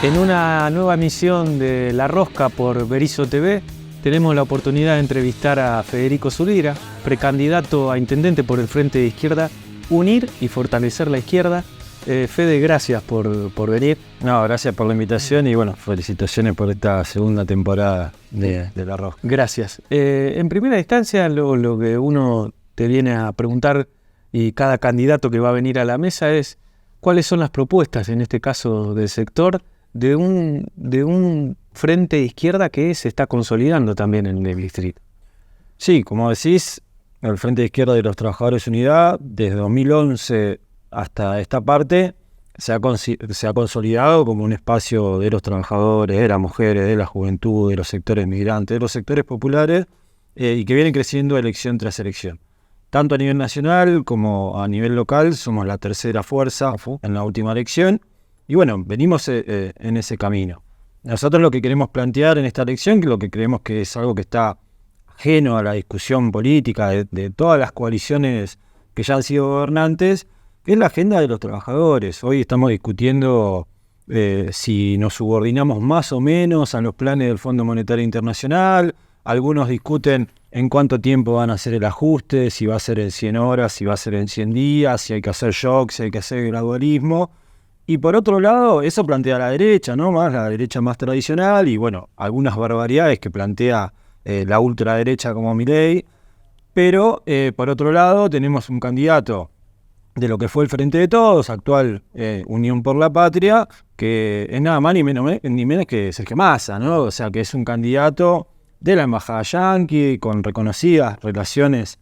En una nueva emisión de La Rosca por Berisso TV tenemos la oportunidad de entrevistar a Federico Zurira, precandidato a intendente por el Frente de Izquierda, unir y fortalecer la izquierda. Fede, gracias por venir. No, gracias por la invitación y bueno, felicitaciones por esta segunda temporada de La Rosca. Gracias. En primera instancia, lo que uno te viene a preguntar y cada candidato que va a venir a la mesa es cuáles son las propuestas, en este caso del sector, de un frente de izquierda que se está consolidando también en el distrito. Sí, como decís, el Frente de Izquierda de los Trabajadores Unidad, desde 2011 hasta esta parte, se ha consolidado como un espacio de los trabajadores, de las mujeres, de la juventud, de los sectores migrantes, de los sectores populares, y que viene creciendo elección tras elección. Tanto a nivel nacional como a nivel local, somos la tercera fuerza en la última elección. Y bueno, venimos en ese camino. Nosotros lo que queremos plantear en esta elección, que lo que creemos que es algo que está ajeno a la discusión política de todas las coaliciones que ya han sido gobernantes, que es la agenda de los trabajadores. Hoy estamos discutiendo si nos subordinamos más o menos a los planes del Fondo Monetario Internacional. Algunos discuten en cuánto tiempo van a hacer el ajuste, si va a ser en 100 horas, si va a ser en 100 días, si hay que hacer shocks, si hay que hacer gradualismo. Y por otro lado, eso plantea la derecha, ¿no? Más la derecha más tradicional y, bueno, algunas barbaridades que plantea la ultraderecha como Milei. Pero, por otro lado, tenemos un candidato de lo que fue el Frente de Todos, actual Unión por la Patria, que es nada más ni menos que Sergio Massa, ¿no? O sea, que es un candidato de la embajada yanqui, con reconocidas relaciones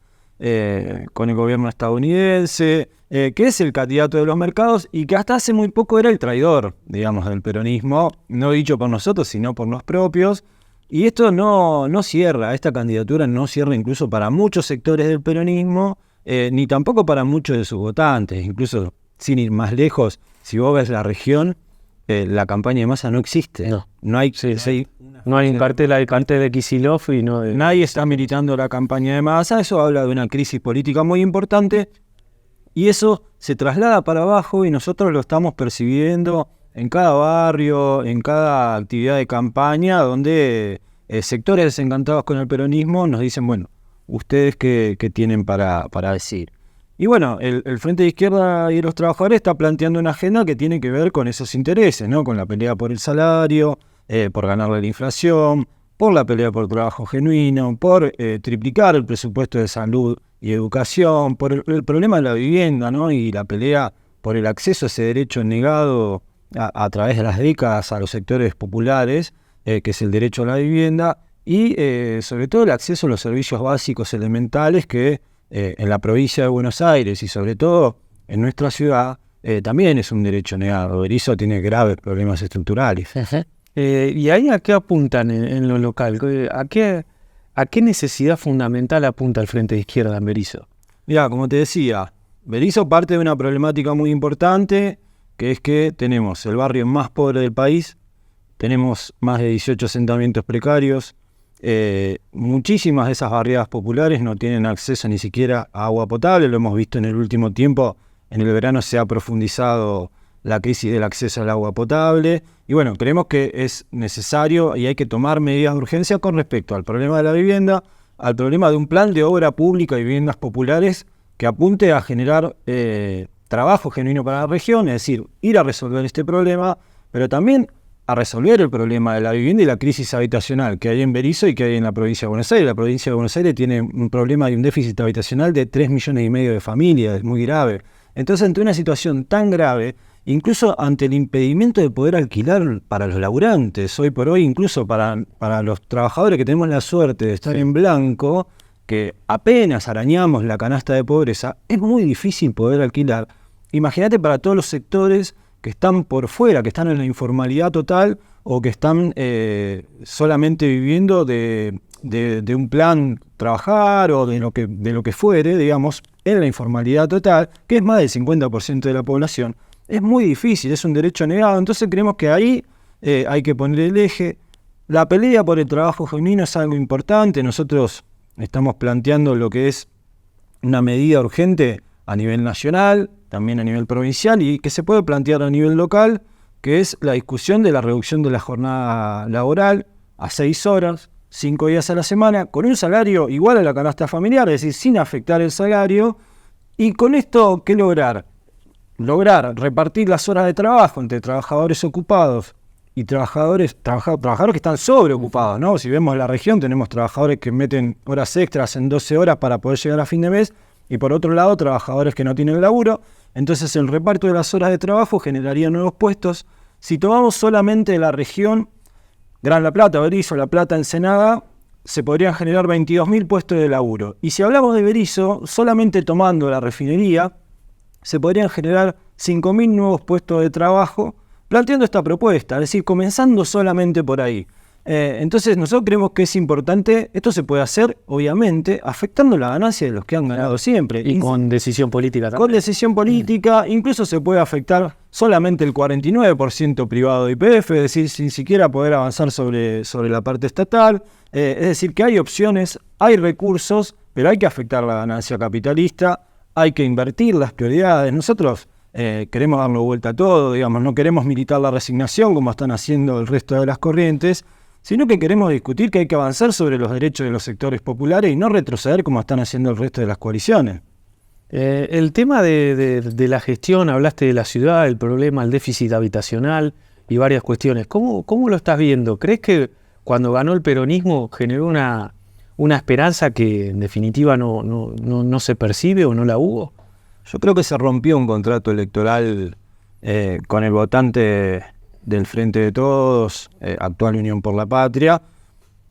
con el gobierno estadounidense, que es el candidato de los mercados y que hasta hace muy poco era el traidor, digamos, del peronismo, no dicho por nosotros, sino por los propios. Y esto no cierra, esta candidatura no cierra incluso para muchos sectores del peronismo, ni tampoco para muchos de sus votantes. Incluso, sin ir más lejos, si vos ves la región, la campaña de Massa no existe. No hay cartel de Kicillof y no de... Nadie está militando la campaña de Massa. Eso habla de una crisis política muy importante y eso se traslada para abajo y nosotros lo estamos percibiendo en cada barrio, en cada actividad de campaña, donde sectores desencantados con el peronismo nos dicen, bueno, ¿ustedes qué tienen para decir? Y bueno, el Frente de Izquierda y de los Trabajadores está planteando una agenda que tiene que ver con esos intereses, ¿no? Con la pelea por el salario, por ganarle la inflación, por la pelea por trabajo genuino, por triplicar el presupuesto de salud y educación, por el problema de la vivienda, ¿no? Y la pelea por el acceso a ese derecho negado a través de las décadas a los sectores populares, que es el derecho a la vivienda, y sobre todo el acceso a los servicios básicos elementales que en la provincia de Buenos Aires y sobre todo en nuestra ciudad también es un derecho negado. Berisso tiene graves problemas estructurales. ¿Y ahí a qué apuntan en lo local? ¿A qué necesidad fundamental apunta el Frente de Izquierda en Berisso? Mirá, como te decía, Berisso parte de una problemática muy importante, que es que tenemos el barrio más pobre del país, tenemos más de 18 asentamientos precarios, muchísimas de esas barriadas populares no tienen acceso ni siquiera a agua potable. Lo hemos visto en el último tiempo, en el verano se ha profundizado la crisis del acceso al agua potable y bueno, creemos que es necesario y hay que tomar medidas de urgencia con respecto al problema de la vivienda, al problema de un plan de obra pública y viviendas populares que apunte a generar trabajo genuino para la región, es decir, ir a resolver este problema, pero también a resolver el problema de la vivienda y la crisis habitacional que hay en Berisso y que hay en la provincia de Buenos Aires. La provincia de Buenos Aires tiene un problema y un déficit habitacional de 3,5 millones de familias, es muy grave. Entonces, ante una situación tan grave, incluso ante el impedimento de poder alquilar para los laburantes, hoy por hoy, incluso para los trabajadores que tenemos la suerte de estar en blanco, que apenas arañamos la canasta de pobreza, es muy difícil poder alquilar. Imagínate para todos los sectores que están por fuera, que están en la informalidad total o que están solamente viviendo de un plan trabajar o de lo que fuere, digamos, en la informalidad total, que es más del 50% de la población. Es muy difícil, es un derecho negado. Entonces creemos que ahí hay que poner el eje. La pelea por el trabajo genuino es algo importante. Nosotros estamos planteando lo que es una medida urgente a nivel nacional, también a nivel provincial y que se puede plantear a nivel local que es la discusión de la reducción de la jornada laboral a 6 horas, 5 días a la semana, con un salario igual a la canasta familiar, es decir, sin afectar el salario. Y con esto, ¿qué lograr? Lograr repartir las horas de trabajo entre trabajadores ocupados y trabajadores que están sobreocupados, ¿no? Si vemos la región, tenemos trabajadores que meten horas extras en 12 horas para poder llegar a fin de mes, y por otro lado, trabajadores que no tienen laburo. Entonces, el reparto de las horas de trabajo generaría nuevos puestos. Si tomamos solamente la región Gran La Plata, Berisso, La Plata, Ensenada, se podrían generar 22.000 puestos de laburo. Y si hablamos de Berisso, solamente tomando la refinería, se podrían generar 5.000 nuevos puestos de trabajo, planteando esta propuesta, es decir, comenzando solamente por ahí. Entonces nosotros creemos que es importante, esto se puede hacer, obviamente, afectando la ganancia de los que han ganado siempre. Y con decisión política también. Con decisión política, incluso se puede afectar solamente el 49% privado de YPF, es decir, sin siquiera poder avanzar sobre la parte estatal. Es decir, que hay opciones, hay recursos, pero hay que afectar la ganancia capitalista, hay que invertir las prioridades. Nosotros queremos darle vuelta a todo, digamos, no queremos militar la resignación como están haciendo el resto de las corrientes, sino que queremos discutir que hay que avanzar sobre los derechos de los sectores populares y no retroceder como están haciendo el resto de las coaliciones. El tema de la gestión, hablaste de la ciudad, el problema, el déficit habitacional y varias cuestiones. ¿Cómo lo estás viendo? ¿Crees que cuando ganó el peronismo generó una esperanza que en definitiva no se percibe o no la hubo? Yo creo que se rompió un contrato electoral con el votante del Frente de Todos, actual Unión por la Patria,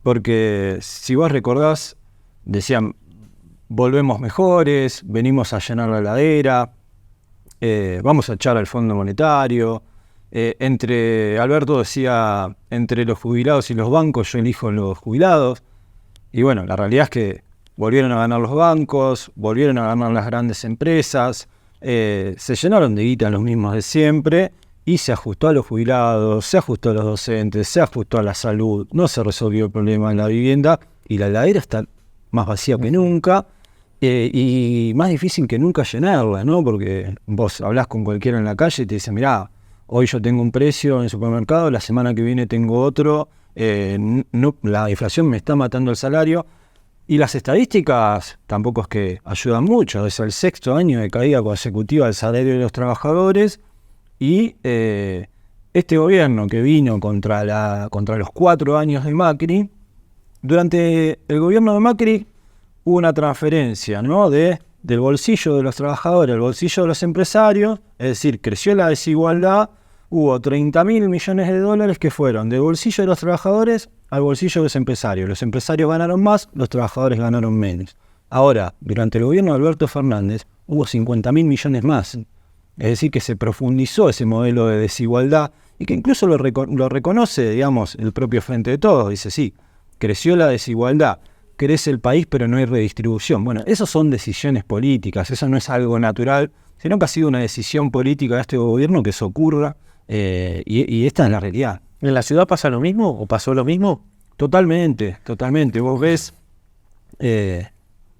porque si vos recordás, decían, volvemos mejores, venimos a llenar la heladera, vamos a echar al Fondo Monetario. Alberto decía, entre los jubilados y los bancos, yo elijo los jubilados. Y bueno, la realidad es que volvieron a ganar los bancos, volvieron a ganar las grandes empresas, se llenaron de guita los mismos de siempre, y se ajustó a los jubilados, se ajustó a los docentes, se ajustó a la salud, no se resolvió el problema de la vivienda, y la heladera está más vacía que nunca, y más difícil que nunca llenarla, ¿no? Porque vos hablás con cualquiera en la calle y te dicen, mirá, hoy yo tengo un precio en el supermercado, la semana que viene tengo otro, la inflación me está matando el salario. Y las estadísticas tampoco es que ayudan mucho, es el 6º año de caída consecutiva del salario de los trabajadores, y este gobierno que vino contra los 4 años de Macri, durante el gobierno de Macri hubo una transferencia, ¿no? del bolsillo de los trabajadores al bolsillo de los empresarios, es decir, creció la desigualdad, hubo 30.000 millones de dólares que fueron del bolsillo de los trabajadores al bolsillo de los empresarios ganaron más, los trabajadores ganaron menos. Ahora, durante el gobierno de Alberto Fernández, hubo 50.000 millones más. Es decir, que se profundizó ese modelo de desigualdad y que incluso lo reconoce, digamos, el propio Frente de Todos. Dice, sí, creció la desigualdad, crece el país, pero no hay redistribución. Bueno, esas son decisiones políticas, eso no es algo natural, sino que ha sido una decisión política de este gobierno que eso ocurra, y esta es la realidad. ¿En la ciudad pasa lo mismo o pasó lo mismo? Totalmente. Vos ves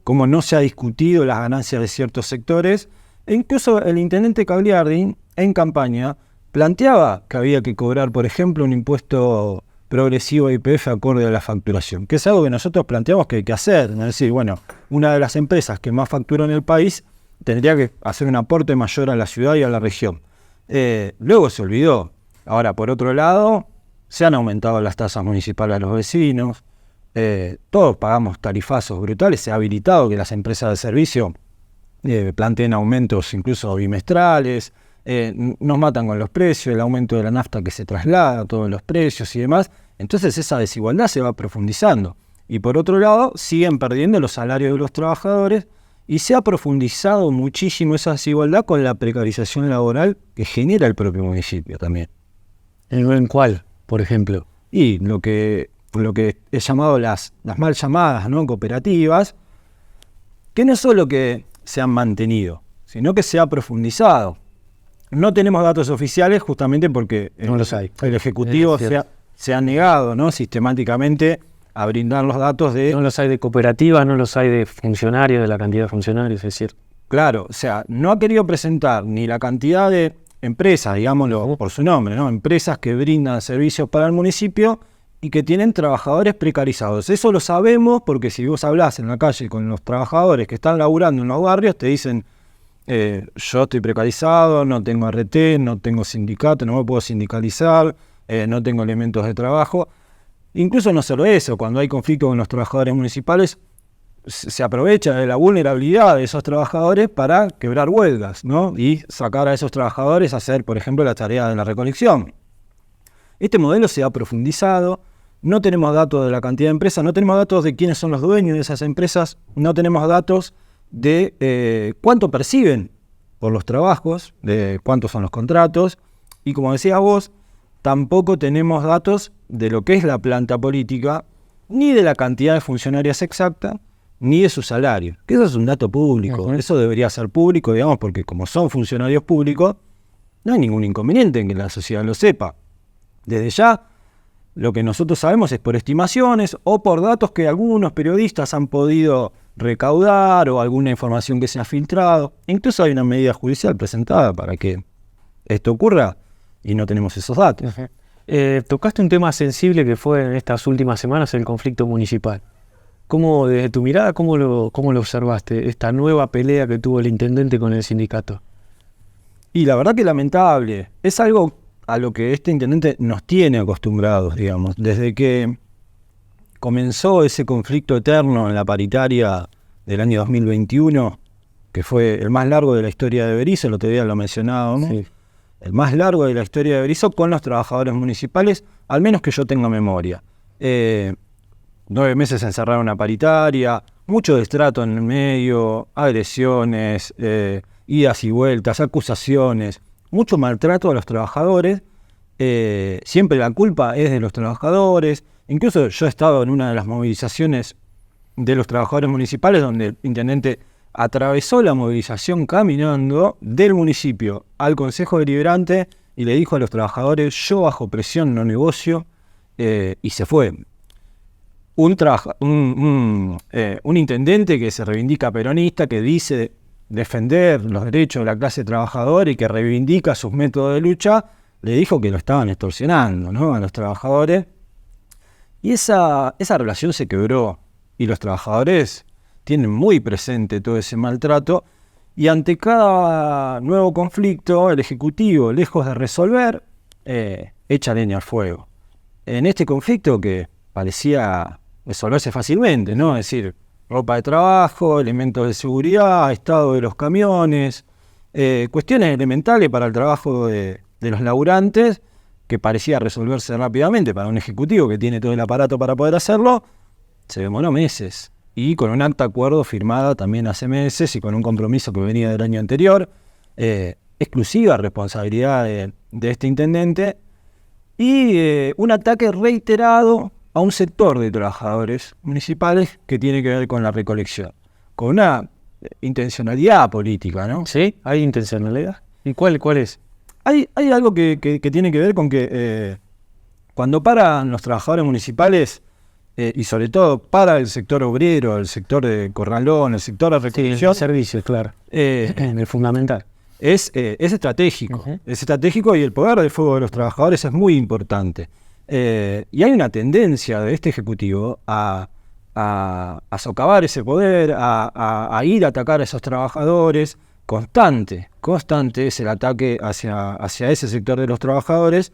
cómo no se ha discutido las ganancias de ciertos sectores, e incluso el intendente Cagliardi, en campaña, planteaba que había que cobrar, por ejemplo, un impuesto progresivo de YPF acorde a la facturación, que es algo que nosotros planteamos que hay que hacer. Es decir, bueno, una de las empresas que más factura en el país tendría que hacer un aporte mayor a la ciudad y a la región. Luego se olvidó. Ahora, por otro lado, se han aumentado las tasas municipales a los vecinos, todos pagamos tarifazos brutales, se ha habilitado que las empresas de servicio planteen aumentos incluso bimestrales, nos matan con los precios, el aumento de la nafta que se traslada a todos los precios y demás. Entonces esa desigualdad se va profundizando. Y por otro lado, siguen perdiendo los salarios de los trabajadores y se ha profundizado muchísimo esa desigualdad con la precarización laboral que genera el propio municipio también. ¿En cuál, por ejemplo? Y lo que es llamado las mal llamadas, ¿no?, cooperativas, que no solo que se han mantenido, sino que se ha profundizado. No tenemos datos oficiales justamente porque no los hay. El Ejecutivo se ha negado, ¿no?, sistemáticamente a brindar los datos de... No los hay de cooperativas, no los hay de funcionarios, de la cantidad de funcionarios, es decir. Claro, o sea, no ha querido presentar ni la cantidad de empresas, digámoslo por su nombre, ¿no? Empresas que brindan servicios para el municipio y que tienen trabajadores precarizados. Eso lo sabemos porque si vos hablás en la calle con los trabajadores que están laburando en los barrios, te dicen, yo estoy precarizado, no tengo RT, no tengo sindicato, no me puedo sindicalizar, no tengo elementos de trabajo. Incluso no solo eso, cuando hay conflicto con los trabajadores municipales, se aprovecha de la vulnerabilidad de esos trabajadores para quebrar huelgas, ¿no? Y sacar a esos trabajadores a hacer, por ejemplo, la tarea de la recolección. Este modelo se ha profundizado, no tenemos datos de la cantidad de empresas, no tenemos datos de quiénes son los dueños de esas empresas, no tenemos datos de cuánto perciben por los trabajos, de cuántos son los contratos, y como decías vos, tampoco tenemos datos de lo que es la planta política, ni de la cantidad de funcionarios exacta, ni de su salario. Que eso es un dato público, eso debería ser público, digamos, porque como son funcionarios públicos, no hay ningún inconveniente en que la sociedad lo sepa. Desde ya, lo que nosotros sabemos es por estimaciones o por datos que algunos periodistas han podido recaudar o alguna información que se ha filtrado. Incluso hay una medida judicial presentada para que esto ocurra y no tenemos esos datos. Tocaste un tema sensible que fue en estas últimas semanas el conflicto municipal. ¿Cómo, desde tu mirada, cómo lo observaste, esta nueva pelea que tuvo el intendente con el sindicato? Y la verdad que lamentable. Es algo a lo que este intendente nos tiene acostumbrados, digamos. Desde que comenzó ese conflicto eterno en la paritaria del año 2021, que fue el más largo de la historia de Berisso, el otro día lo mencionábamos, sí. El más largo de la historia de Berisso con los trabajadores municipales, al menos que yo tenga memoria. 9 meses encerraron una paritaria, mucho destrato en el medio, agresiones, idas y vueltas, acusaciones, mucho maltrato a los trabajadores. Siempre la culpa es de los trabajadores. Incluso yo he estado en una de las movilizaciones de los trabajadores municipales donde el intendente atravesó la movilización caminando del municipio al Consejo Deliberante y le dijo a los trabajadores, yo bajo presión no negocio, y se fue. Un intendente que se reivindica peronista, que dice defender los derechos de la clase trabajadora y que reivindica sus métodos de lucha, le dijo que lo estaban extorsionando, ¿no?, a los trabajadores. Y esa relación se quebró y los trabajadores tienen muy presente todo ese maltrato y ante cada nuevo conflicto el Ejecutivo, lejos de resolver, echa leña al fuego. En este conflicto que parecía resolverse fácilmente, ¿no? Es decir, ropa de trabajo, elementos de seguridad, estado de los camiones, cuestiones elementales para el trabajo de los laburantes, que parecía resolverse rápidamente para un ejecutivo que tiene todo el aparato para poder hacerlo, se demoró meses. Y con un acta de acuerdo firmada también hace meses y con un compromiso que venía del año anterior, exclusiva responsabilidad de este intendente, y un ataque reiterado a un sector de trabajadores municipales que tiene que ver con la recolección, con una intencionalidad política, ¿no? ¿Sí? ¿Hay intencionalidad? ¿Y cuál es? Hay algo que tiene que ver con que cuando paran los trabajadores municipales, y sobre todo para el sector obrero, el sector de corralón, el sector de recolección... Sí, el servicio, claro, en el fundamental. Es estratégico, es estratégico y el poder de fuego de los trabajadores es muy importante. Y hay una tendencia de este Ejecutivo a socavar ese poder, a ir a atacar a esos trabajadores. Constante es el ataque hacia ese sector de los trabajadores.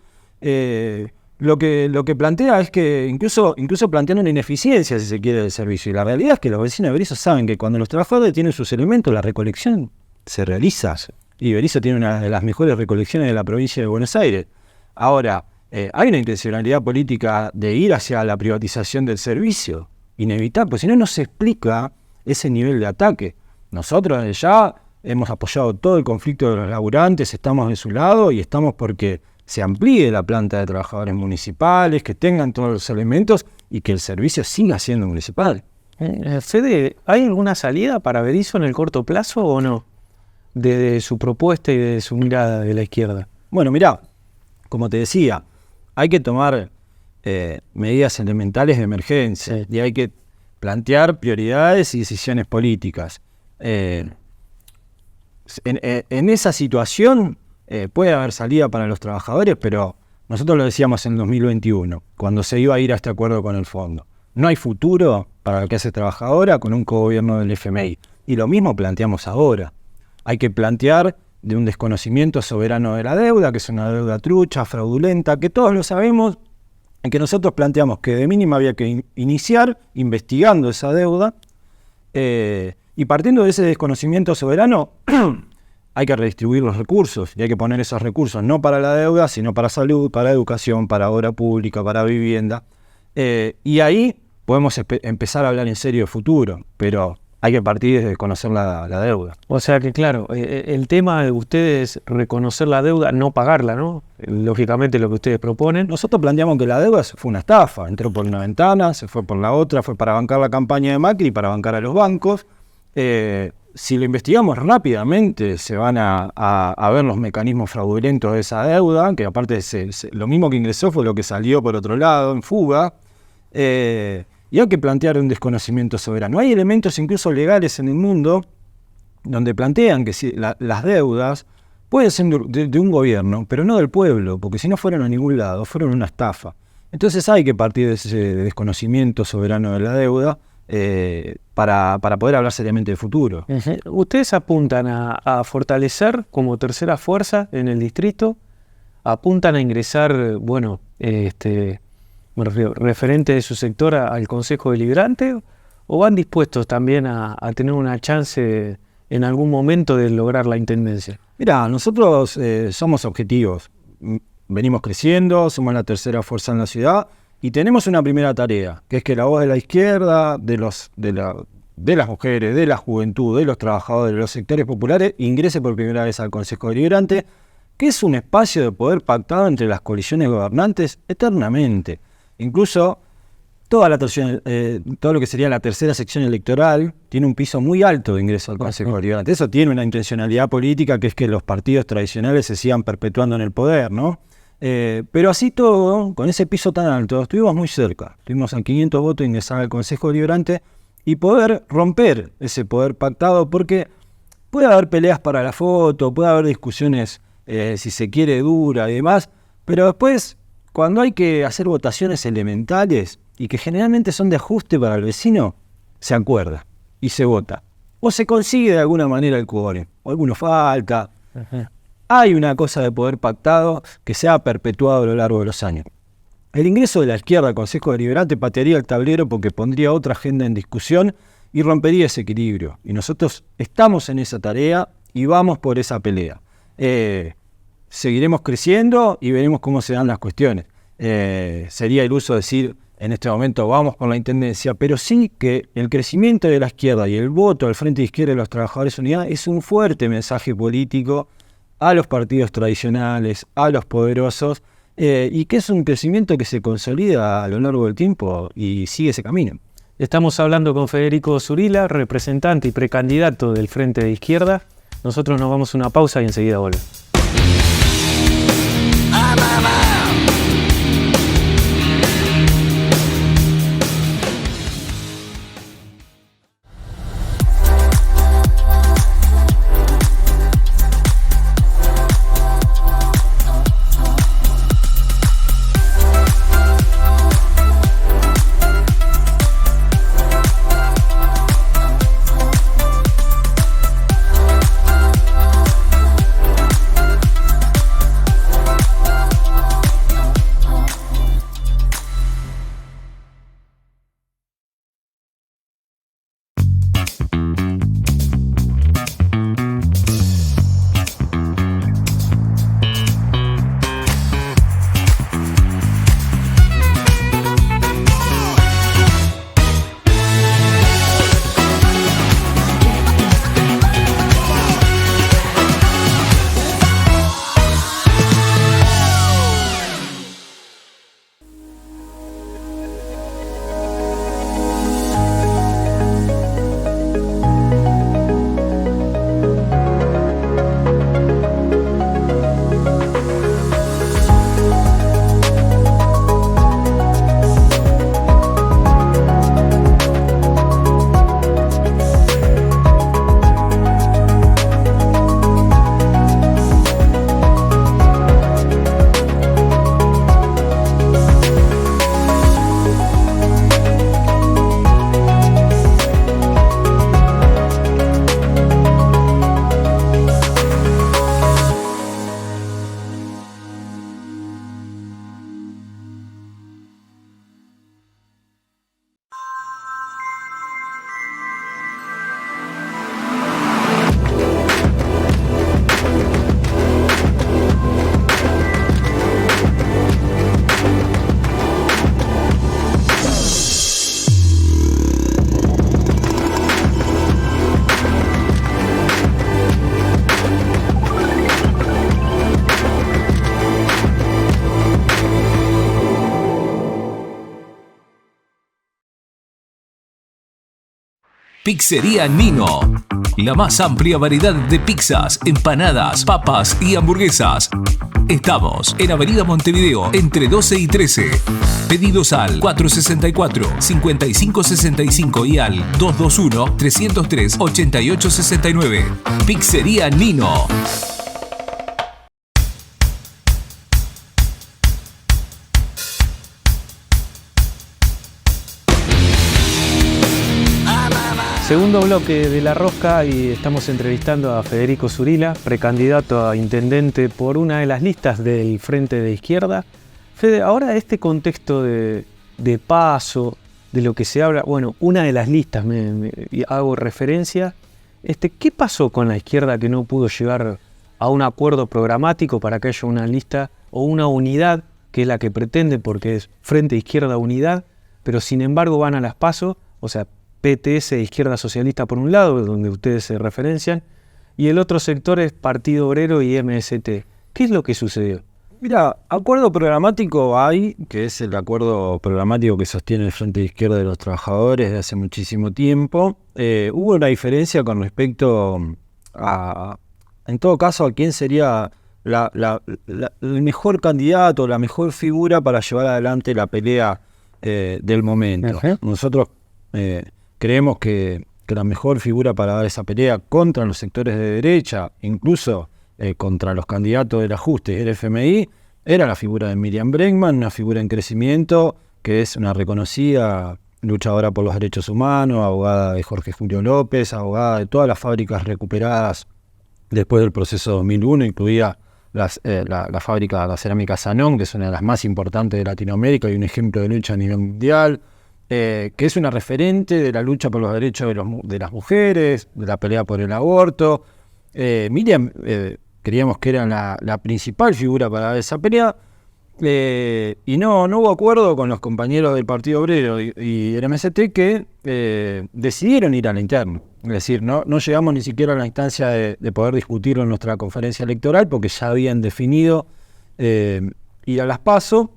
Lo que plantea es que incluso planteando una ineficiencia, si se quiere, del servicio. Y la realidad es que los vecinos de Berisso saben que cuando los trabajadores tienen sus elementos, la recolección se realiza. Y Berisso tiene una de las mejores recolecciones de la provincia de Buenos Aires. Ahora, hay una intencionalidad política de ir hacia la privatización del servicio, inevitable, porque si no, no se explica ese nivel de ataque. Nosotros desde ya hemos apoyado todo el conflicto de los laburantes, estamos de su lado y estamos porque se amplíe la planta de trabajadores municipales, que tengan todos los elementos y que el servicio siga siendo municipal. Fede, ¿hay alguna salida para Berisso en el corto plazo o no? De su propuesta y de su mirada de la izquierda. Bueno, mirá, como te decía, hay que tomar medidas elementales de emergencia, sí, y hay que plantear prioridades y decisiones políticas. En esa situación, puede haber salida para los trabajadores, pero nosotros lo decíamos en 2021, cuando se iba a ir a este acuerdo con el fondo. No hay futuro para la clase trabajadora con un cogobierno del FMI. Y lo mismo planteamos ahora. Hay que plantear de un desconocimiento soberano de la deuda, que es una deuda trucha, fraudulenta, que todos lo sabemos, en que nosotros planteamos que de mínima había que iniciar investigando esa deuda, y partiendo de ese desconocimiento soberano, hay que redistribuir los recursos, y hay que poner esos recursos no para la deuda, sino para salud, para educación, para obra pública, para vivienda. Y ahí podemos empezar a hablar en serio de futuro, pero hay que partir de conocer la deuda. O sea que, claro, el tema de ustedes es reconocer la deuda, no pagarla, ¿no? Lógicamente lo que ustedes proponen. Nosotros planteamos que la deuda fue una estafa. Entró por una ventana, se fue por la otra, fue para bancar la campaña de Macri, para bancar a los bancos. Si lo investigamos rápidamente, se van a ver los mecanismos fraudulentos de esa deuda, que aparte lo mismo que ingresó fue lo que salió por otro lado, en fuga. Y hay que plantear un desconocimiento soberano. Hay elementos incluso legales en el mundo donde plantean que las deudas pueden ser de un gobierno, pero no del pueblo, porque si no fueron a ningún lado, fueron una estafa. Entonces hay que partir de ese desconocimiento soberano de la deuda para poder hablar seriamente de futuro. Ustedes apuntan a fortalecer como tercera fuerza en el distrito, apuntan a ingresar, referente de su sector al Consejo Deliberante, o van dispuestos también a tener una chance en algún momento de lograr la intendencia? Mirá, nosotros somos objetivos, venimos creciendo, somos la tercera fuerza en la ciudad y tenemos una primera tarea, que es que la voz de la izquierda, de las mujeres, de la juventud, de los trabajadores, de los sectores populares, ingrese por primera vez al Consejo Deliberante, que es un espacio de poder pactado entre las coaliciones gobernantes eternamente. Incluso todo lo que sería la tercera sección electoral tiene un piso muy alto de ingreso al Consejo Deliberante. Eso tiene una intencionalidad política, que es que los partidos tradicionales se sigan perpetuando en el poder, ¿no? Pero así todo, con ese piso tan alto, estuvimos muy cerca. Estuvimos a 500 votos de ingresar al Consejo Deliberante y poder romper ese poder pactado, porque puede haber peleas para la foto, puede haber discusiones, si se quiere, dura y demás, pero después, cuando hay que hacer votaciones elementales y que generalmente son de ajuste para el vecino, se acuerda y se vota. O se consigue de alguna manera el quórum, o alguno falta. Hay una cosa de poder pactado que se ha perpetuado a lo largo de los años. El ingreso de la izquierda al Consejo Deliberante patearía el tablero porque pondría otra agenda en discusión y rompería ese equilibrio. Y nosotros estamos en esa tarea y vamos por esa pelea. Seguiremos creciendo y veremos cómo se dan las cuestiones. Sería iluso decir en este momento vamos por la intendencia, pero sí que el crecimiento de la izquierda y el voto al Frente de Izquierda de los Trabajadores Unidad es un fuerte mensaje político a los partidos tradicionales, a los poderosos, y que es un crecimiento que se consolida a lo largo del tiempo y sigue ese camino. Estamos hablando con Federico Zurila, representante y precandidato del Frente de Izquierda. Nosotros nos vamos a una pausa y enseguida volvemos. Pizzería Nino. La más amplia variedad de pizzas, empanadas, papas y hamburguesas. Estamos en Avenida Montevideo, entre 12 y 13. Pedidos al 464-5565 y al 221-303-8869. Pizzería Nino. Segundo bloque de La Rosca y estamos entrevistando a Federico Zurila, precandidato a intendente por una de las listas del Frente de Izquierda. Fede, ahora este contexto de paso, de lo que se habla, bueno, una de las listas, y hago referencia, ¿qué pasó con la izquierda que no pudo llegar a un acuerdo programático para que haya una lista o una unidad, que es la que pretende porque es Frente Izquierda Unidad, pero sin embargo van a las PASO, o sea, PTS, Izquierda Socialista por un lado, donde ustedes se referencian, y el otro sector es Partido Obrero y MST. ¿Qué es lo que sucedió? Mira, acuerdo programático hay, que es el acuerdo programático que sostiene el Frente de Izquierda de los Trabajadores de hace muchísimo tiempo. Hubo una diferencia con respecto a, en todo caso, a quién sería el mejor candidato, la mejor figura para llevar adelante la pelea del momento. Uh-huh. Nosotros creemos que la mejor figura para dar esa pelea contra los sectores de derecha, incluso contra los candidatos del ajuste y el FMI, era la figura de Miriam Bregman, una figura en crecimiento, que es una reconocida luchadora por los derechos humanos, abogada de Jorge Julio López, abogada de todas las fábricas recuperadas después del proceso 2001, incluida la fábrica de la cerámica Sanón, que es una de las más importantes de Latinoamérica y un ejemplo de lucha a nivel mundial. Que es una referente de la lucha por los derechos de las mujeres, de la pelea por el aborto. Miriam, creíamos que era la principal figura para esa pelea, y no hubo acuerdo con los compañeros del Partido Obrero y el MST que decidieron ir a la interna. Es decir, no llegamos ni siquiera a la instancia de poder discutirlo en nuestra conferencia electoral porque ya habían definido ir a las PASO.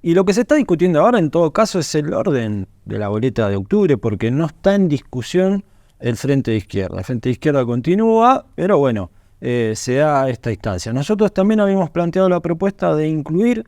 Y lo que se está discutiendo ahora, en todo caso, es el orden de la boleta de octubre, porque no está en discusión el Frente de Izquierda. El Frente de Izquierda continúa, pero bueno, se da esta instancia. Nosotros también habíamos planteado la propuesta de incluir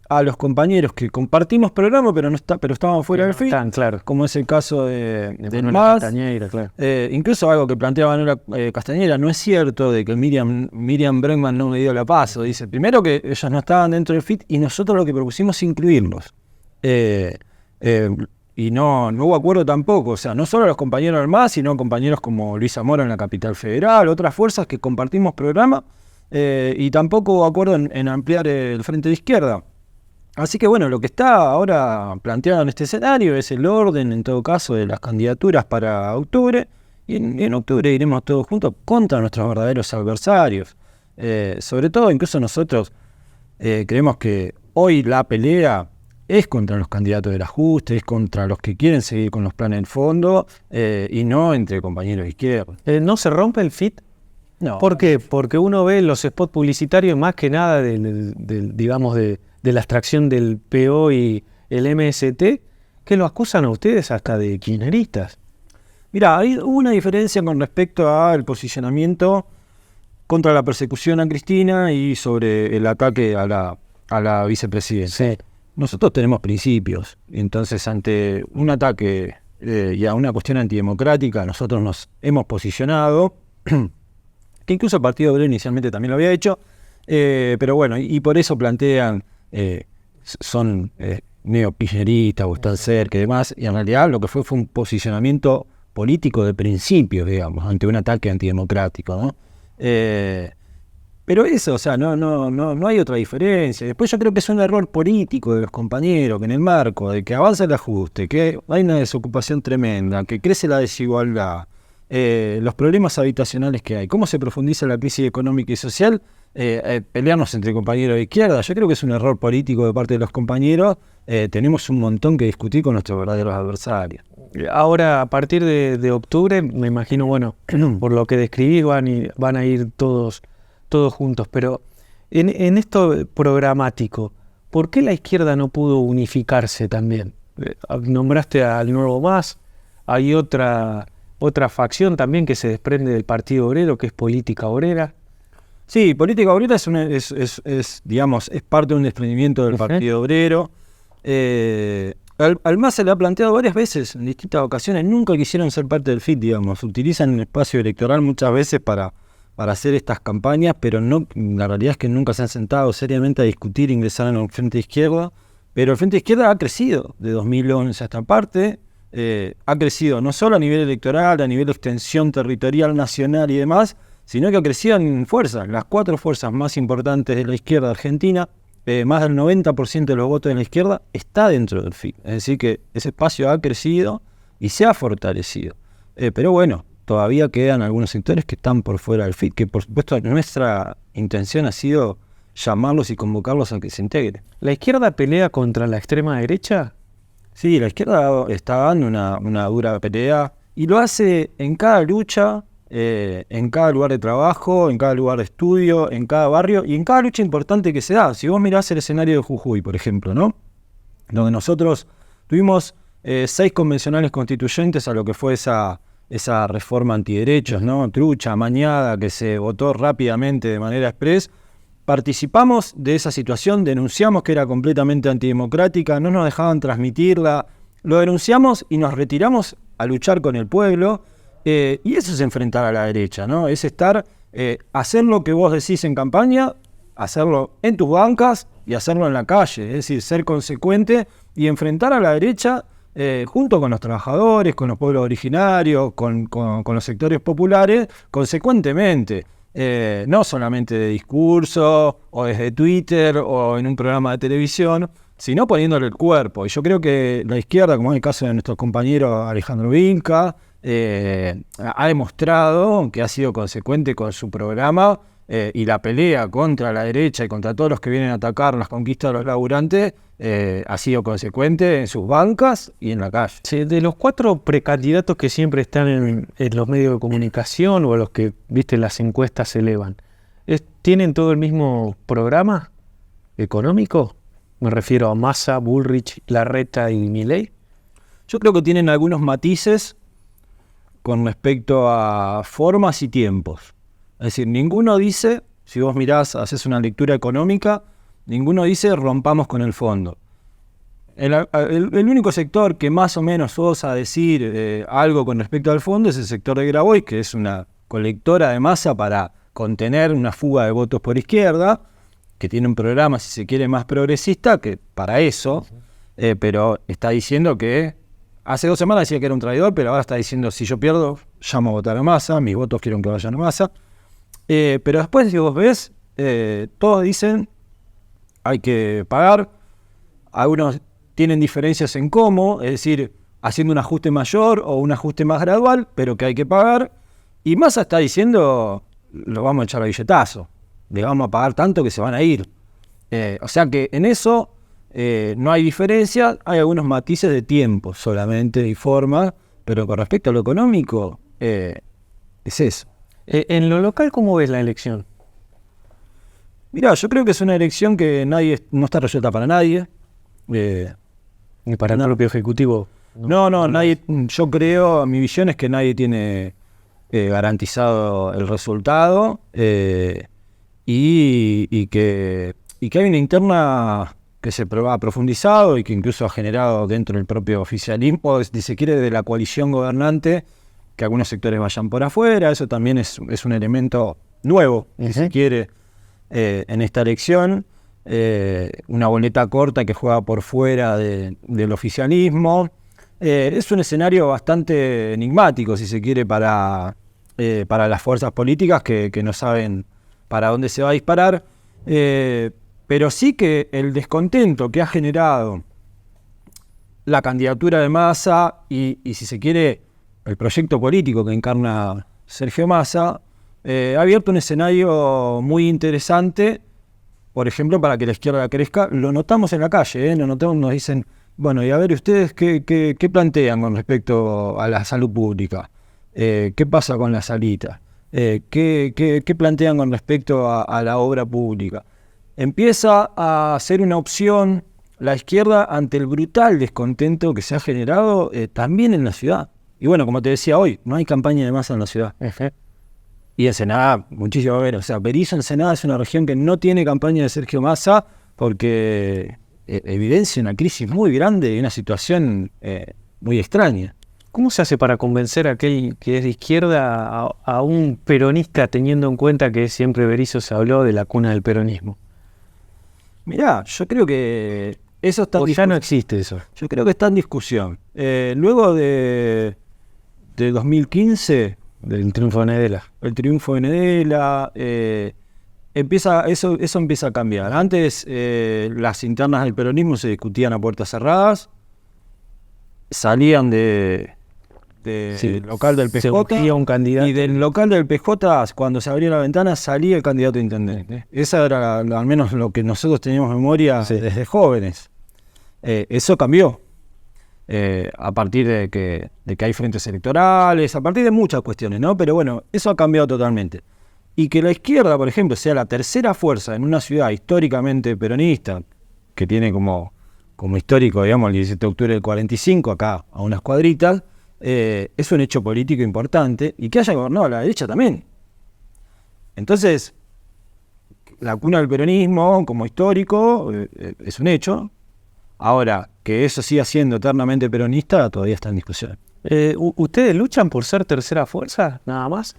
a los compañeros que compartimos programa, pero estaban fuera del FIT, claro, como es el caso del Manuela MAS. Castañeira, claro. Incluso algo que planteaba Manuela Castañeira, no es cierto de que Miriam Bregman no me dio la paso. Dice, primero que ellos no estaban dentro del FIT y nosotros lo que propusimos es incluirlos. Y no hubo acuerdo tampoco, o sea, no solo los compañeros del MAS, sino compañeros como Luisa Mora en la Capital Federal, otras fuerzas que compartimos programa, y tampoco hubo acuerdo en ampliar el Frente de Izquierda. Así que bueno, lo que está ahora planteado en este escenario es el orden, en todo caso, de las candidaturas para octubre, y en octubre iremos todos juntos contra nuestros verdaderos adversarios. Sobre todo, incluso nosotros creemos que hoy la pelea es contra los candidatos del ajuste, es contra los que quieren seguir con los planes del fondo, y no entre compañeros de izquierda. ¿No se rompe el FIT? No. ¿Por qué? Porque uno ve los spots publicitarios más que nada digamos de la extracción del PO y el MST, que lo acusan a ustedes hasta de kirchneristas. Mira, hubo una diferencia con respecto al posicionamiento contra la persecución a Cristina y sobre el ataque a la vicepresidenta. Sí. Nosotros tenemos principios, entonces ante un ataque y a una cuestión antidemocrática nosotros nos hemos posicionado, que incluso el Partido Obrero inicialmente también lo había hecho, pero bueno, y por eso plantean, son neokirchneristas o están cerca y demás, y en realidad lo que fue un posicionamiento político de principios, digamos, ante un ataque antidemocrático, ¿no? Pero eso, o sea, no hay otra diferencia. Después yo creo que es un error político de los compañeros, que en el marco de que avanza el ajuste, que hay una desocupación tremenda, que crece la desigualdad, los problemas habitacionales que hay, cómo se profundiza la crisis económica y social, pelearnos entre compañeros de izquierda. Yo creo que es un error político de parte de los compañeros. Tenemos un montón que discutir con nuestros verdaderos adversarios. Ahora, a partir de octubre, me imagino, bueno, por lo que describí, van a ir todos juntos, pero en esto programático, ¿por qué la izquierda no pudo unificarse también? Nombraste al Nuevo MAS, hay otra facción también que se desprende del Partido Obrero, que es Política Obrera. Sí, Política Obrera es parte de un desprendimiento del Partido Obrero. Al MAS se le ha planteado varias veces, en distintas ocasiones, nunca quisieron ser parte del FIT, digamos. Utilizan el espacio electoral muchas veces para hacer estas campañas, pero no, la realidad es que nunca se han sentado seriamente a discutir ingresar en el Frente Izquierda. Pero el Frente Izquierda ha crecido de 2011 a esta parte, ha crecido no solo a nivel electoral, a nivel de extensión territorial, nacional y demás, sino que ha crecido en fuerzas, las 4 fuerzas más importantes de la izquierda argentina. Más del 90% de los votos de la izquierda está dentro del FIT. Es decir, que ese espacio ha crecido y se ha fortalecido. Pero bueno, todavía quedan algunos sectores que están por fuera del FIT, que por supuesto nuestra intención ha sido llamarlos y convocarlos a que se integren. ¿La izquierda pelea contra la extrema derecha? Sí, la izquierda está dando una dura pelea y lo hace en cada lucha, en cada lugar de trabajo, en cada lugar de estudio, en cada barrio y en cada lucha importante que se da. Si vos mirás el escenario de Jujuy, por ejemplo, ¿no? Donde nosotros tuvimos 6 convencionales constituyentes a lo que fue esa reforma antiderechos, ¿no? Trucha, amañada, que se votó rápidamente de manera express. Participamos de esa situación, denunciamos que era completamente antidemocrática, no nos dejaban transmitirla, lo denunciamos y nos retiramos a luchar con el pueblo. Y eso es enfrentar a la derecha, ¿no? Es hacer lo que vos decís en campaña, hacerlo en tus bancas y hacerlo en la calle. Es decir, ser consecuente y enfrentar a la derecha junto con los trabajadores, con los pueblos originarios, con los sectores populares, consecuentemente. No solamente de discurso, o desde Twitter, o en un programa de televisión, sino poniéndole el cuerpo. Y yo creo que la izquierda, como es el caso de nuestro compañero Alejandro Vinca, ha demostrado que ha sido consecuente con su programa y la pelea contra la derecha y contra todos los que vienen a atacar las conquistas de los laburantes ha sido consecuente en sus bancas y en la calle. Sí, de los 4 precandidatos que siempre están en los medios de comunicación o a los que, viste, las encuestas se elevan, ¿tienen todo el mismo programa económico? Me refiero a Massa, Bullrich, Larreta y Milei. Yo creo que tienen algunos matices con respecto a formas y tiempos. Es decir, ninguno dice, si vos mirás, haces una lectura económica, ninguno dice rompamos con el fondo. El único sector que más o menos osa decir algo con respecto al fondo es el sector de Grabois, que es una colectora de masa para contener una fuga de votos por izquierda, que tiene un programa, si se quiere, más progresista, que para eso, pero está diciendo que hace 2 semanas decía que era un traidor, pero ahora está diciendo, si yo pierdo, llamo a votar a Massa, mis votos quiero que vayan a Massa. Pero después, si vos ves, todos dicen, hay que pagar. Algunos tienen diferencias en cómo, es decir, haciendo un ajuste mayor o un ajuste más gradual, pero que hay que pagar. Y Massa está diciendo, lo vamos a echar a billetazo, le vamos a pagar tanto que se van a ir. O sea que en eso no hay diferencia, hay algunos matices de tiempo solamente y forma, pero con respecto a lo económico, es eso. En lo local, ¿cómo ves la elección? Mirá, yo creo que es una elección que no está resuelta para nadie. Ni para el propio Ejecutivo. No, nadie. Yo creo, mi visión es que nadie tiene garantizado el resultado y que hay una interna que se ha profundizado y que incluso ha generado dentro del propio oficialismo, si se quiere, de la coalición gobernante, que algunos sectores vayan por afuera. Eso también es un elemento nuevo, si se quiere, en esta elección. Una boleta corta que juega por fuera del oficialismo. Es un escenario bastante enigmático, si se quiere, para las fuerzas políticas que no saben para dónde se va a disparar. Pero sí que el descontento que ha generado la candidatura de Massa y si se quiere, el proyecto político que encarna Sergio Massa, ha abierto un escenario muy interesante, por ejemplo, para que la izquierda crezca. Lo notamos en la calle, nos dicen, bueno, y a ver, ¿ustedes qué plantean con respecto a la salud pública? ¿Qué pasa con la salita? ¿Qué plantean con respecto a la obra pública? Empieza a ser una opción la izquierda ante el brutal descontento que se ha generado también en la ciudad. Y bueno, como te decía hoy, no hay campaña de masa en la ciudad. Y Ensenada, muchísimo menos. O sea, Berisso, Ensenada es una región que no tiene campaña de Sergio Massa porque evidencia una crisis muy grande y una situación muy extraña. ¿Cómo se hace para convencer a aquel que es de izquierda a un peronista, teniendo en cuenta que siempre Berisso se habló de la cuna del peronismo? Mirá, yo creo que eso está ¿O ya no existe eso? Yo creo que está en discusión. Luego de 2015, Del triunfo de Nedela. el triunfo de Nedela, eso empieza a cambiar. Antes las internas del peronismo se discutían a puertas cerradas, salían del local del Se PJ urgía un candidato. y del local del PJ, cuando se abría la ventana, salía el candidato a intendente. Esa era al menos lo que nosotros teníamos memoria desde jóvenes. Eso cambió. A partir de que hay frentes electorales, a partir de muchas cuestiones, ¿no? Pero bueno, eso ha cambiado totalmente. Y que la izquierda, por ejemplo, sea la tercera fuerza en una ciudad históricamente peronista, que tiene como histórico, digamos, el 17 de octubre del 45, acá a unas cuadritas, es un hecho político importante, y que haya gobernado a la derecha también. Entonces, la cuna del peronismo como histórico es un hecho. Ahora, que eso siga siendo eternamente peronista, todavía está en discusión. ¿Ustedes luchan por ser tercera fuerza, nada más?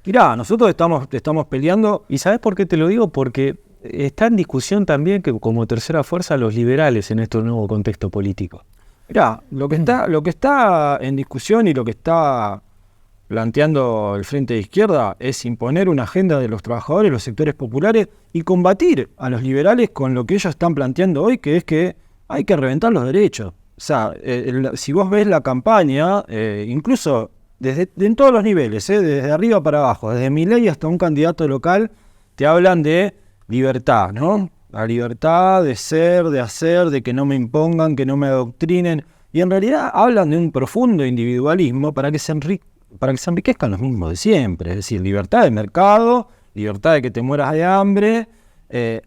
Mirá, nosotros estamos peleando. ¿Y sabes por qué te lo digo? Porque está en discusión también que como tercera fuerza los liberales en este nuevo contexto político. Mirá, lo que está en discusión y lo que está planteando el Frente de Izquierda es imponer una agenda de los trabajadores, los sectores populares, y combatir a los liberales con lo que ellos están planteando hoy, que es que hay que reventar los derechos. O sea, si vos ves la campaña, incluso en todos los niveles, desde arriba para abajo, desde Milei hasta un candidato local, te hablan de libertad, ¿no? La libertad de ser, de hacer, de que no me impongan, que no me adoctrinen. Y en realidad hablan de un profundo individualismo para que se enriquezcan los mismos de siempre. Es decir, libertad de mercado, libertad de que te mueras de hambre,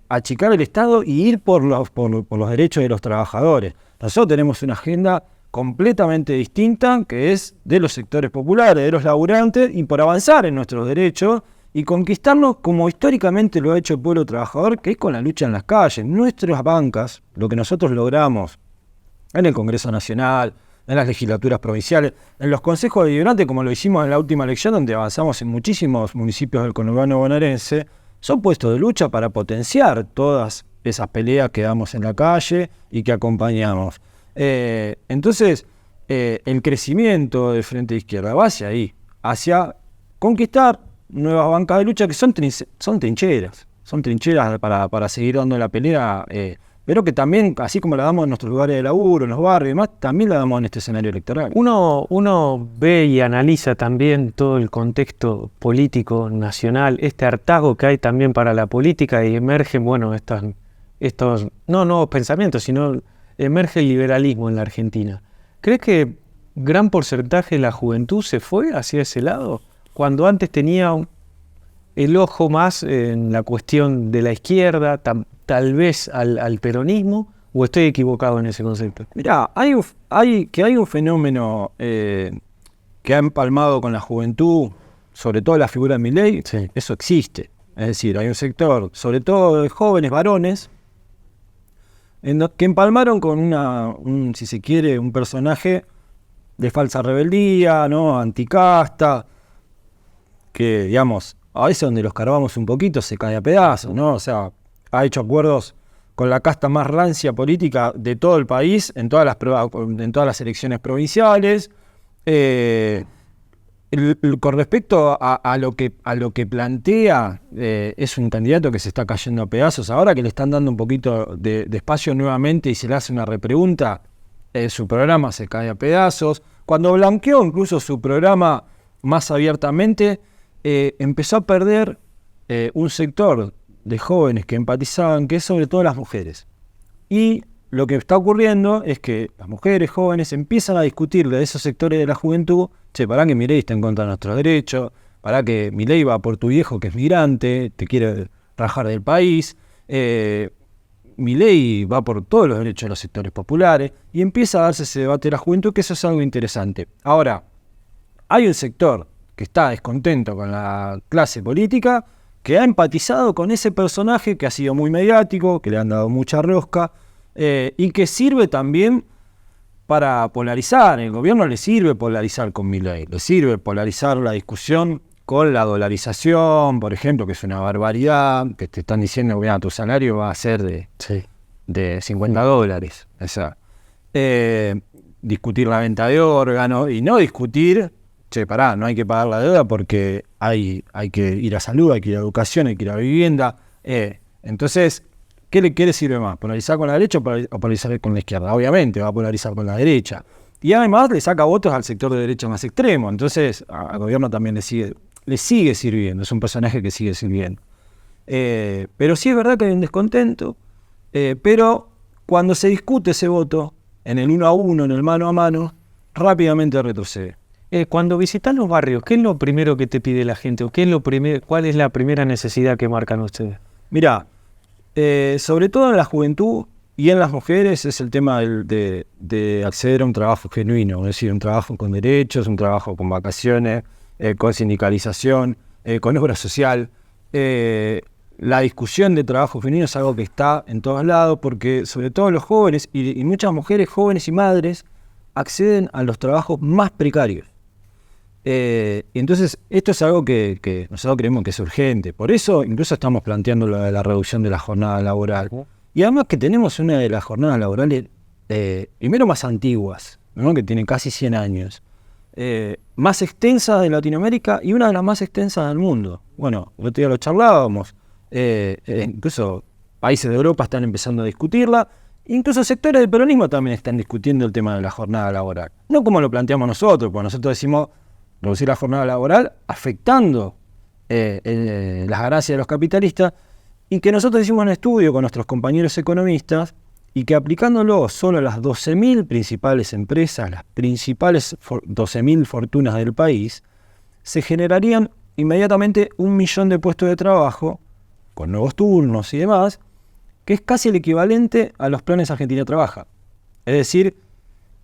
achicar el Estado y ir por los derechos de los trabajadores. Nosotros tenemos una agenda completamente distinta, que es de los sectores populares, de los laburantes, y por avanzar en nuestros derechos y conquistarlos como históricamente lo ha hecho el pueblo trabajador, que es con la lucha en las calles. Nuestras bancas, lo que nosotros logramos en el Congreso Nacional, en las legislaturas provinciales, en los consejos deliberantes, como lo hicimos en la última elección, donde avanzamos en muchísimos municipios del conurbano bonaerense, son puestos de lucha para potenciar todas esas peleas que damos en la calle y que acompañamos. Entonces, el crecimiento del Frente de Izquierda va hacia ahí, hacia conquistar nuevas bancas de lucha que son trincheras para seguir dando la pelea, pero que también, así como la damos en nuestros lugares de laburo, en los barrios y demás, también la damos en este escenario electoral. Uno ve y analiza también todo el contexto político nacional, este hartazgo que hay también para la política, y emergen, bueno, estos no nuevos pensamientos, sino emerge el liberalismo en la Argentina. ¿Crees que gran porcentaje de la juventud se fue hacia ese lado? Cuando antes tenía el ojo más en la cuestión de la izquierda, tal vez al peronismo, ¿o estoy equivocado en ese concepto? Mirá, hay un fenómeno que ha empalmado con la juventud, sobre todo la figura de Milei, Sí. Eso existe. Es decir, hay un sector, sobre todo de jóvenes varones, que empalmaron con si se quiere, un personaje de falsa rebeldía, ¿no? Anticasta, que, digamos, a veces donde los cargamos un poquito se cae a pedazos, ¿no? O sea, ha hecho acuerdos con la casta más rancia política de todo el país, en todas las elecciones provinciales. Con respecto a lo que plantea, es un candidato que se está cayendo a pedazos. Ahora que le están dando un poquito de espacio nuevamente y se le hace una repregunta, su programa se cae a pedazos. Cuando blanqueó incluso su programa más abiertamente, empezó a perder un sector de jóvenes que empatizaban, que es sobre todo las mujeres. Y lo que está ocurriendo es que las mujeres jóvenes empiezan a discutirle de esos sectores de la juventud: che, pará que Milei está en contra de nuestros derechos, pará que Milei va por tu viejo que es migrante, te quiere rajar del país, Milei va por todos los derechos de los sectores populares, y empieza a darse ese debate de la juventud, que eso es algo interesante. Ahora, hay un sector que está descontento con la clase política, que ha empatizado con ese personaje que ha sido muy mediático, que le han dado mucha rosca, y que sirve también para polarizar. El gobierno le sirve polarizar con Milei, le sirve polarizar la discusión con la dolarización, por ejemplo, que es una barbaridad, que te están diciendo que tu salario va a ser de $50. O sea, discutir la venta de órganos y no discutir, no hay que pagar la deuda porque hay que ir a salud, hay que ir a educación, hay que ir a vivienda. Entonces, ¿qué le sirve más? ¿Polarizar con la derecha o polarizar con la izquierda? Obviamente va a polarizar con la derecha. Y además le saca votos al sector de derecha más extremo. Entonces, al gobierno también le sigue sirviendo. Es un personaje que sigue sirviendo. Pero sí es verdad que hay un descontento. Pero cuando se discute ese voto, en el 1 a 1, en el mano a mano, rápidamente retrocede. Cuando visitas los barrios, ¿qué es lo primero que te pide la gente? ¿O cuál es la primera necesidad que marcan ustedes? Mirá, sobre todo en la juventud y en las mujeres es el tema de acceder a un trabajo genuino, es decir, un trabajo con derechos, un trabajo con vacaciones, con sindicalización, con obra social. La discusión de trabajo genuino es algo que está en todos lados porque sobre todo los jóvenes y muchas mujeres jóvenes y madres acceden a los trabajos más precarios. Y entonces esto es algo que nosotros creemos que es urgente. Por eso incluso estamos planteando la reducción de la jornada laboral. Y además que tenemos una de las jornadas laborales, primero más antiguas, ¿no? Que tiene casi 100 años, más extensa de Latinoamérica y una de las más extensas del mundo. Bueno, el otro día lo charlábamos, incluso países de Europa están empezando a discutirla, incluso sectores del peronismo también están discutiendo el tema de la jornada laboral. No como lo planteamos nosotros, porque nosotros decimos reducir la jornada laboral afectando las ganancias de los capitalistas, y que nosotros hicimos un estudio con nuestros compañeros economistas y que aplicándolo solo a las 12.000 principales empresas, las principales 12.000 fortunas del país, se generarían inmediatamente 1 millón de puestos de trabajo con nuevos turnos y demás, que es casi el equivalente a los planes Argentina Trabaja. Es decir,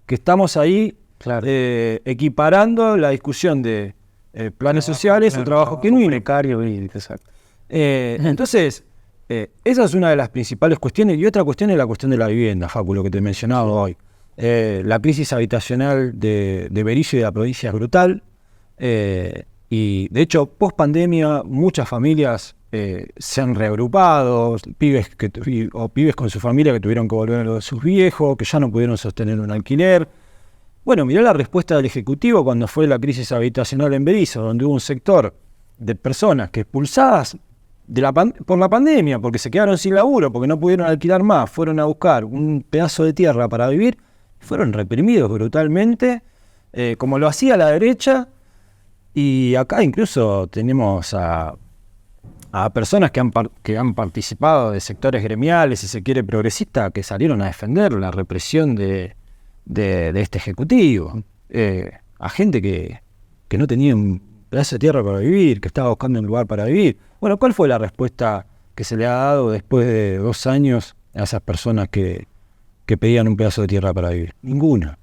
que estamos ahí equiparando la discusión de planes sociales o trabajo genuino. Precario, exacto. Entonces, esa es una de las principales cuestiones. Y otra cuestión es la cuestión de la vivienda, Facu, lo que te he mencionado hoy. La crisis habitacional de Berisso y de la provincia es brutal. Y de hecho, post pandemia, muchas familias se han reagrupado, pibes con su familia que tuvieron que volver a lo de sus viejos, que ya no pudieron sostener un alquiler. Bueno, mirá la respuesta del Ejecutivo cuando fue la crisis habitacional en Berisso, donde hubo un sector de personas que expulsadas por la pandemia, porque se quedaron sin laburo, porque no pudieron alquilar más, fueron a buscar un pedazo de tierra para vivir, fueron reprimidos brutalmente, como lo hacía la derecha. Y acá incluso tenemos a personas que han participado de sectores gremiales, si se quiere, progresistas, que salieron a defender la represión de este Ejecutivo. A gente que no tenía un pedazo de tierra para vivir, que estaba buscando un lugar para vivir. Bueno, ¿cuál fue la respuesta que se le ha dado después de 2 años a esas personas que pedían un pedazo de tierra para vivir? Ninguna.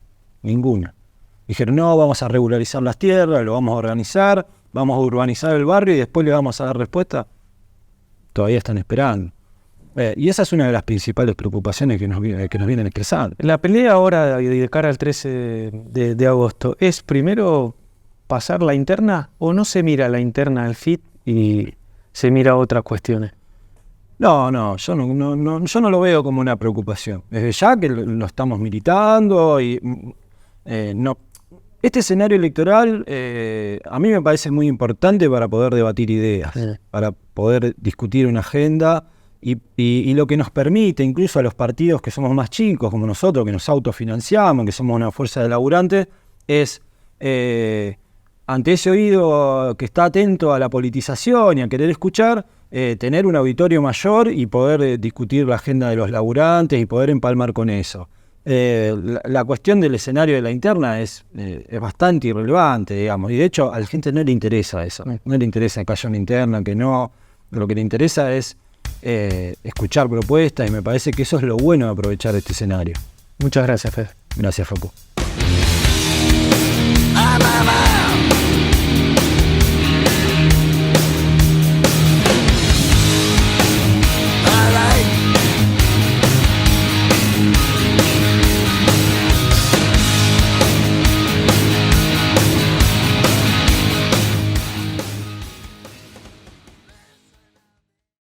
Dijeron, no, vamos a regularizar las tierras, lo vamos a organizar, vamos a urbanizar el barrio y después le vamos a dar respuesta. Todavía están esperando. Y esa es una de las principales preocupaciones que nos vienen expresando. La pelea ahora de cara al 13 de agosto, ¿es primero pasar la interna o no se mira la interna al FIT y se mira otras cuestiones? No, yo no lo veo como una preocupación. Desde ya que lo estamos militando y no. Este escenario electoral a mí me parece muy importante para poder debatir ideas, para poder discutir una agenda y lo que nos permite incluso a los partidos que somos más chicos como nosotros, que nos autofinanciamos, que somos una fuerza de laburantes, es ante ese oído que está atento a la politización y a querer escuchar, tener un auditorio mayor y poder discutir la agenda de los laburantes y poder empalmar con eso. La cuestión del escenario de la interna es bastante irrelevante, digamos, y de hecho a la gente no le interesa eso, no le interesa que haya una interna, que no, lo que le interesa es escuchar propuestas y me parece que eso es lo bueno de aprovechar este escenario. Muchas gracias, Fede. Gracias, Facu. Unidad.